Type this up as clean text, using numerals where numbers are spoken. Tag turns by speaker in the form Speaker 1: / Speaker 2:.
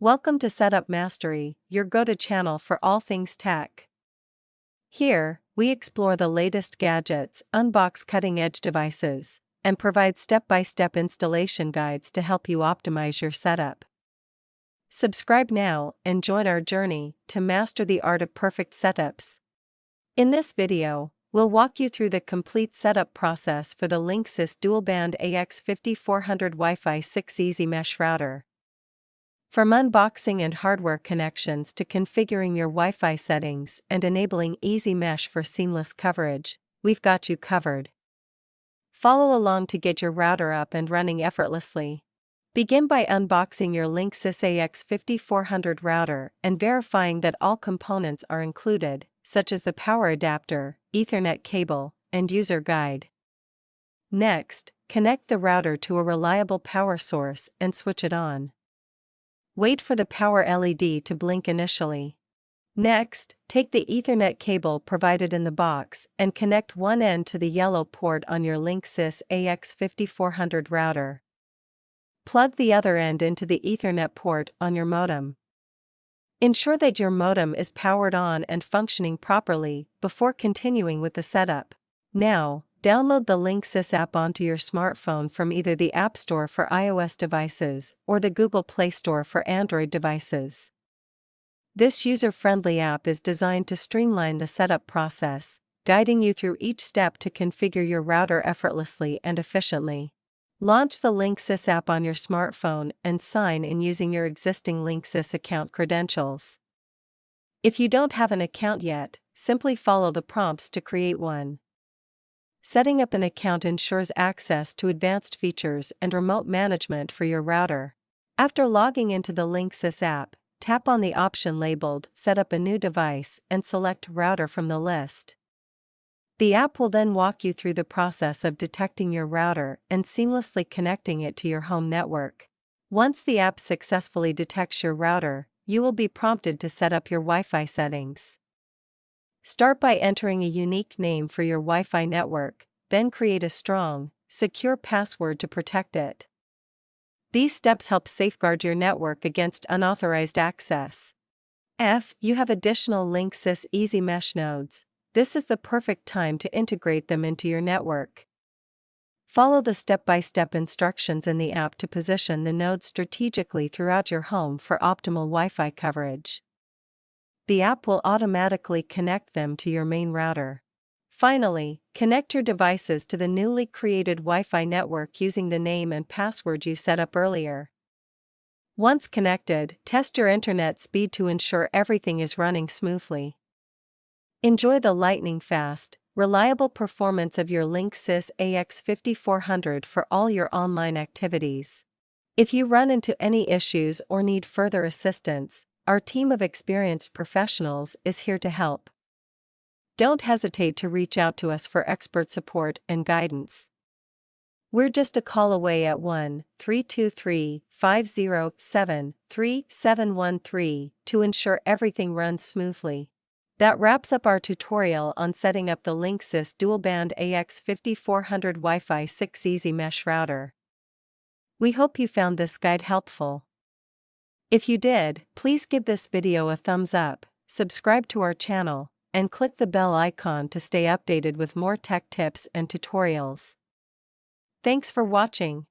Speaker 1: Welcome to Setup Mastery, your go-to channel for all things tech. Here, we explore the latest gadgets, unbox cutting-edge devices, and provide step-by-step installation guides to help you optimize your setup. Subscribe now and join our journey to master the art of perfect setups. In this video, we'll walk you through the complete setup process for the Linksys dual-band EX5400 Wi-Fi 6 EasyMesh router. From unboxing and hardware connections to configuring your Wi-Fi settings and enabling EasyMesh for seamless coverage, we've got you covered. Follow along to get your router up and running effortlessly. Begin by unboxing your Linksys EX5400 router and verifying that all components are included, such as the power adapter, Ethernet cable, and user guide. Next, connect the router to a reliable power source and switch it on. Wait for the power LED to blink initially. Next, take the Ethernet cable provided in the box and connect one end to the yellow port on your Linksys EX5400 router. Plug the other end into the Ethernet port on your modem. Ensure that your modem is powered on and functioning properly before continuing with the setup. Now, download the Linksys app onto your smartphone from either the App Store for iOS devices or the Google Play Store for Android devices. This user-friendly app is designed to streamline the setup process, guiding you through each step to configure your router effortlessly and efficiently. Launch the Linksys app on your smartphone and sign in using your existing Linksys account credentials. If you don't have an account yet, simply follow the prompts to create one. Setting up an account ensures access to advanced features and remote management for your router. After logging into the Linksys app, tap on the option labeled Set up a new device and select Router from the list. The app will then walk you through the process of detecting your router and seamlessly connecting it to your home network. Once the app successfully detects your router, you will be prompted to set up your Wi-Fi settings. Start by entering a unique name for your Wi-Fi network, then create a strong, secure password to protect it. These steps help safeguard your network against unauthorized access. If you have additional Linksys EasyMesh nodes, this is the perfect time to integrate them into your network. Follow the step-by-step instructions in the app to position the nodes strategically throughout your home for optimal Wi-Fi coverage. The app will automatically connect them to your main router. Finally, connect your devices to the newly created Wi-Fi network using the name and password you set up earlier. Once connected, test your internet speed to ensure everything is running smoothly. Enjoy the lightning-fast, reliable performance of your Linksys EX5400 for all your online activities. If you run into any issues or need further assistance, our team of experienced professionals is here to help. Don't hesitate to reach out to us for expert support and guidance. We're just a call away at 1-323-507-3713 to ensure everything runs smoothly. That wraps up our tutorial on setting up the Linksys dual-band EX5400 Wi-Fi 6 EasyMesh router. We hope you found this guide helpful. If you did, please give this video a thumbs up, subscribe to our channel, and click the bell icon to stay updated with more tech tips and tutorials. Thanks for watching.